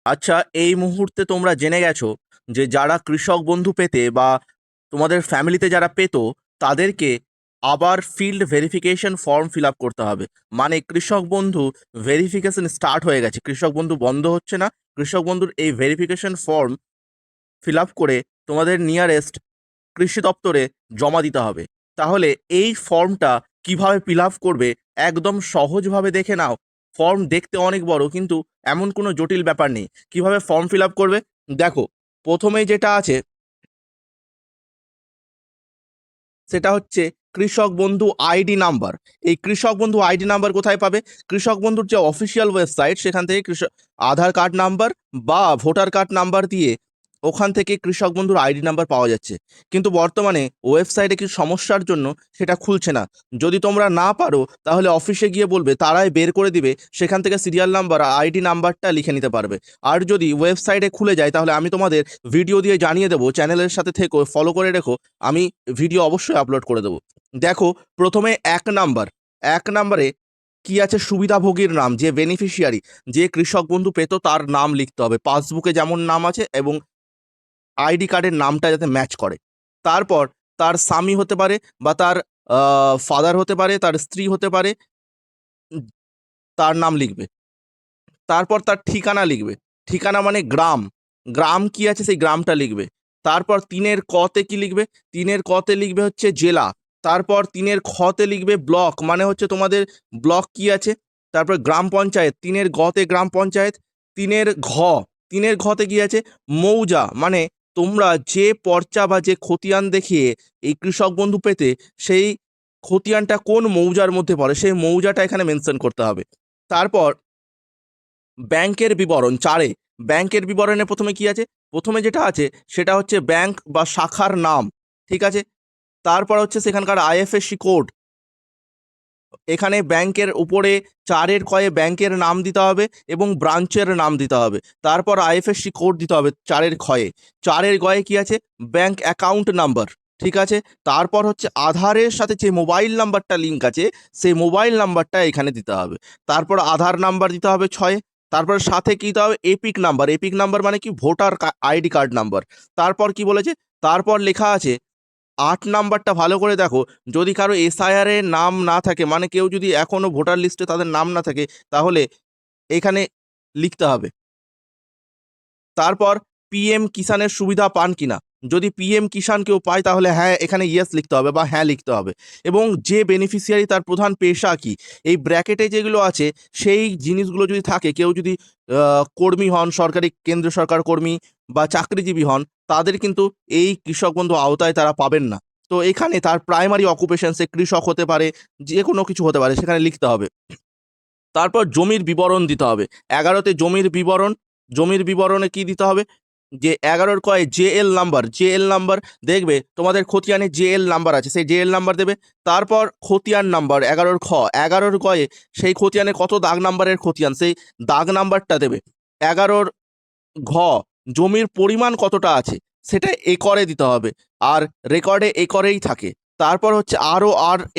আচ্ছা, এই মুহূর্তে তোমরা জেনে গেছো যে যারা কৃষক বন্ধু পেতে বা তোমাদের ফ্যামিলিতে যারা পেত তাদেরকে আবার field verification form fill up করতে হবে। মানে কৃষক বন্ধু ভেরিফিকেশন স্টার্ট হয়ে গেছে, কৃষক বন্ধু বন্ধ হচ্ছে না। কৃষক বন্ধুর এই ভেরিফিকেশন ফর্ম ফিল আপ করে তোমাদের নিয়ারেস্ট কৃষি দপ্তরে জমা দিতে হবে। তাহলে এই ফর্মটা কিভাবে ফিল আপ করবে একদম সহজভাবে দেখে নাও। ফর্ম দেখতে অনেক বড়, কিন্তু এমন কোনো জটিল ব্যাপার নেই। কিভাবে ফর্ম ফিল আপ করবে দেখো, প্রথমেই যেটা আছে সেটা হচ্ছে কৃষক বন্ধু আইডি নাম্বার। এই কৃষক বন্ধু আইডি নাম্বার কোথায় পাবে? কৃষক বন্ধুর যে অফিসিয়াল ওয়েবসাইট সেখান থেকে আধার কার্ড নাম্বার বা ভোটার কার্ড নাম্বার দিয়ে ওখান থেকে কৃষক বন্ধুর আইডি নাম্বার পাওয়া যাচ্ছে। কিন্তু বর্তমানে ওয়েবসাইটে কিছু সমস্যার জন্য সেটা খুলছে না। যদি তোমরা না পারো তাহলে অফিসে গিয়ে বলবে, তারাই বের করে দিবে, সেখান থেকে সিরিয়াল নাম্বার আইডি নাম্বারটা লিখে নিতে পারবে। আর যদি ওয়েবসাইটে খুলে যায় তাহলে আমি তোমাদের ভিডিও দিয়ে জানিয়ে দেবো। চ্যানেলের সাথে থেকো, ফলো করে রেখো, আমি ভিডিও অবশ্যই আপলোড করে দেবো। দেখো, প্রথমে 1 নাম্বারে কি আছে? সুবিধাভোগীর নাম, যে বেনিফিশিয়ারি, যে কৃষক বন্ধু পেত তার নাম লিখতে হবে। পাসবুকে যেমন নাম আছে এবং আইডি কার্ডের নামটা যাতে ম্যাচ করে। তারপর তার স্বামী হতে পারে বা তার ফাদার হতে পারে, তার স্ত্রী হতে পারে, উম, তার নাম লিখবে। তারপর তার ঠিকানা লিখবে। ঠিকানা মানে গ্রাম। গ্রাম কি আছে সেই গ্রামটা লিখবে। তারপর ৩-এর কতে কি লিখবে? ৩-এর কতে লিখবে হচ্ছে জেলা। তারপর ৩-এর খতে লিখবে ব্লক, মানে হচ্ছে তোমাদের ব্লক কি আছে। তারপর গ্রাম পঞ্চায়েত, ৩-এর গতে গ্রাম পঞ্চায়েত। ৩-এর ঘ, ৩-এর ঘতে কি আছে? মৌজা, মানে তোমরা যে পর্চা বা যে খতিয়ান দেখিয়ে এই কৃষক বন্ধু পেতে, সেই খতিয়ানটা কোন মৌজার মধ্যে পড়ে সেই মৌজাটা এখানে মেনশন করতে হবে। তারপর ব্যাংকের বিবরণ ৪-এ। ব্যাংকের বিবরণে প্রথমে কি আছে? প্রথমে যেটা আছে সেটা হচ্ছে ব্যাংক বা শাখার নাম, ঠিক আছে। তারপর হচ্ছে সেখানকার আইএফএসসি কোড। এখানে ব্যাংকের উপরে ৪-এর কয়ে ব্যাংকের নাম দিতে হবে এবং ব্রাঞ্চের নাম দিতে হবে। তারপর আইএফএসসি কোড দিতে হবে ৪-এর ক্ষয়ে। ৪-এর গয়ে কি আছে? ব্যাংক অ্যাকাউন্ট নাম্বার, ঠিক আছে। তারপর হচ্ছে আধারের সাথে যে মোবাইল নাম্বারটা লিঙ্ক আছে সেই মোবাইল নাম্বারটা এখানে দিতে হবে। তারপর আধার নাম্বার দিতে হবে ৬-এ। তারপর সাথে কি দিতে হবে? Epic number. এপিক নাম্বার মানে কি? Voter ID card number. তারপর কি বলেছে? তারপর লেখা আছে ৮ নাম্বারটা ভালো করে দেখো। যদি কারো এসআইআর এর নাম না থাকে, মানে কেউ যদি এখনো ভোটার লিস্টে তাদের নাম না থাকে, তাহলে এখানে লিখতে হবে। তারপর পিএম কিষানের সুবিধা পান কিনা। যদি পিএম কিষান কেউ পায় তাহলে হ্যাঁ এখানে ইয়েস লিখতে হবে বা হ্যাঁ লিখতে হবে। এবং যে বেনিফিশিয়ারি তার প্রধান পেশা কি, এই ব্র্যাকেটে যেগুলো আছে সেই জিনিসগুলো যদি থাকে, কেউ যদি কর্মী হন, সরকারি কেন্দ্র সরকার কর্মী বা চাকরিজীবী হন, তাদের কিন্তু এই কৃষক বন্ধু আওতায় তারা পাবেন না। তো এখানে তার প্রাইমারি অকুপেশন, সে কৃষক হতে পারে, যে কোনো কিছু হতে পারে, সেখানে লিখতে হবে। তারপর জমির বিবরণ দিতে হবে। ১১তে জমির বিবরণ। জমির বিবরণে কি দিতে হবে? যে ১১-র কয়ে জেএল নাম্বার। জেএল নাম্বার দেখবে তোমাদের খতিয়ানে জেএল নাম্বার আছে, সেই জেএল নাম্বার দেবে। তারপর খতিয়ান নাম্বার ১১-র খ। ১১-র গয়ে সেই খতিয়ানে কত দাগ নাম্বারের খতিয়ান সেই দাগ নাম্বারটা দেবে। ১১-র ঘ, জমির পরিমাণ কতটা আছে সেটা একরে দিতে হবে। আর রেকর্ডে একরেই থাকে। তারপর হচ্ছে আর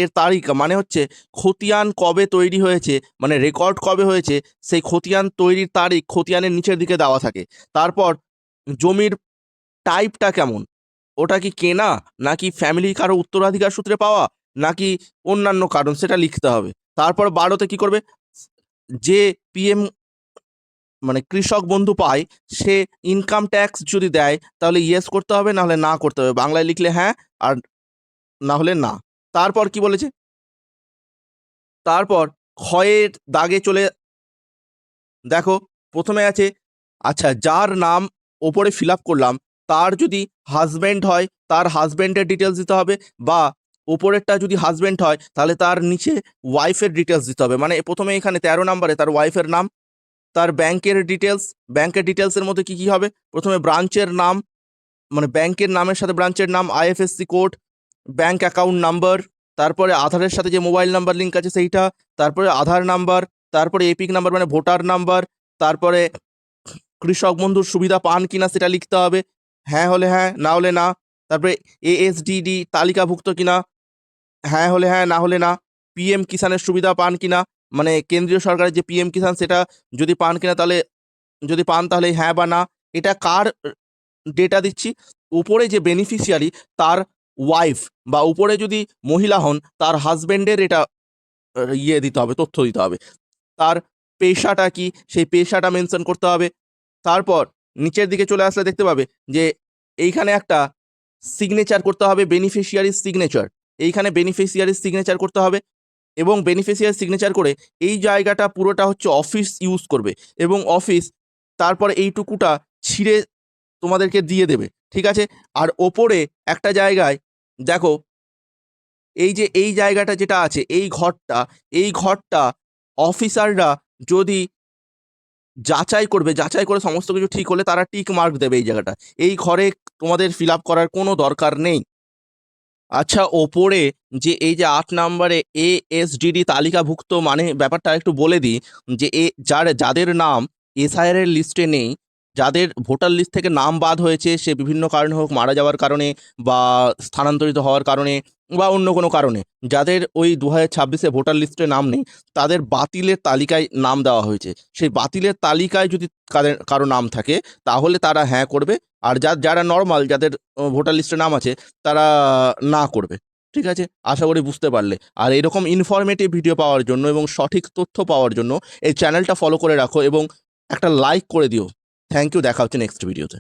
এর তারিখ, মানে হচ্ছে খতিয়ান কবে তৈরি হয়েছে, মানে রেকর্ড কবে হয়েছে সেই খতিয়ান তৈরির তারিখ খতিয়ানের নিচের দিকে দেওয়া থাকে। তারপর জমির টাইপটা কেমন, ওটা কি কেনা নাকি ফ্যামিলি কারো উত্তরাধিকার সূত্রে পাওয়া নাকি অন্যান্য কারণ, সেটা লিখতে হবে। তারপর ১২তে কি করবে? যে পিএম মানে কৃষক বন্ধু পায়, সে ইনকাম ট্যাক্স যদি দেয় তাহলে ইয়েস করতে হবে, না হলে না করতে হবে। বাংলায় লিখলে হ্যাঁ, আর না হলে না। তারপর কি বলেছে? তারপর ক্ষয়ের দাগে চলে দেখো, প্রথমে আছে, আচ্ছা যার নাম ওপরে ফিল আপ করলাম তার যদি হাজব্যান্ড হয় তার হাজব্যান্ডের ডিটেলস দিতে হবে, বা ওপরেরটা যদি হাজব্যান্ড হয় তাহলে তার নিচে ওয়াইফের ডিটেলস দিতে হবে। মানে প্রথমে এখানে ১৩ নম্বরে তার ওয়াইফের নাম, তার ব্যাংকের ডিটেলস। ব্যাংকের ডিটেলসের মধ্যে কি কি হবে? প্রথমে ব্রাঞ্চের নাম, মানে ব্যাংকের নামের সাথে ব্রাঞ্চের নাম, IFSC code, bank account number, তারপরে আধারের সাথে যে মোবাইল নাম্বার লিঙ্ক আছে সেইটা, তারপরে আধার নাম্বার, তারপরে এপিক নাম্বার মানে ভোটার নাম্বার, তারপরে কৃষক বন্ধুর সুবিধা পান কিনা সেটা লিখতে হবে। হ্যাঁ হলে হ্যাঁ, না হলে না। তারপরে এএসডিডি তালিকাভুক্ত কিনা, হ্যাঁ হলে হ্যাঁ, না হলে না। পিএম কিষানের সুবিধা পান কিনা, মানে কেন্দ্রীয় সরকারের যে পিএম কিষান সেটা যদি পান কিনা তাহলে যদি পান তাহলে হ্যাঁ বা না। এটা কার ডেটা দিচ্ছি? উপরে যে বেনিফিশিয়ারি তার ওয়াইফ বা উপরে যদি মহিলা হন তার হাজবেন্ডের এটা দিতে হবে, তথ্য দিতে হবে। তার পেশাটা কি সেই পেশাটা মেনশন করতে হবে। তারপর নিচের দিকে চলে আসলে দেখতে পাবে যে এইখানে একটা সিগনেচার করতে হবে, বেনিফিশিয়ারির সিগনেচার। এইখানে বেনিফিশিয়ারির সিগনেচার করতে হবে এবং বেনিফিশিয়ারি সিগনেচার করে এই জায়গাটা পুরোটা হচ্ছে অফিস ইউজ করবে এবং অফিস তারপর এইটুকুটা ছিঁড়ে তোমাদেরকে দিয়ে দেবে, ঠিক আছে? আর ওপরে একটা জায়গায় দেখো এই যে এই জায়গাটা যেটা আছে এই ঘরটা অফিসাররা যদি যাচাই করে সমস্ত কিছু ঠিক হলে তারা টিক মার্ক দেবে এই জায়গাটা। এই ঘরে তোমাদের ফিল আপ করার কোনো দরকার নেই। আচ্ছা, ওপরে যে এই যে ৮ নম্বরে এএসডিডি তালিকাভুক্ত মানে ব্যাপারটা একটু বলে দিই যে যাদের নাম এসআইআর এর লিস্টে নেই, যাদের ভোটার লিস্ট থেকে নাম বাদ হয়েছে সে বিভিন্ন কারণে হোক, মারা যাওয়ার কারণে বা স্থানান্তরিত হওয়ার কারণে বা অন্য কোনো কারণে, যাদের ওই ২০২৬-এ ভোটার লিস্টে নাম নেই তাদের বাতিলের তালিকায় নাম দেওয়া হয়েছে। সেই বাতিলের তালিকায় যদি কারো নাম থাকে তাহলে তারা হ্যাঁ করবে, আর যারা নর্মাল যাদের ভোটার লিস্টে নাম আছে তারা না করবে। ঠিক আছে? আশা করি বুঝতে পারলে। আর এরকম ইনফরমেটিভ ভিডিও পাওয়ার জন্য এবং সঠিক তথ্য পাওয়ার জন্য এই চ্যানেলটা ফলো করে রাখো এবং একটা লাইক করে দিও। থ্যাংক ইউ, দেখা হচ্ছে নেক্সট ভিডিওতে।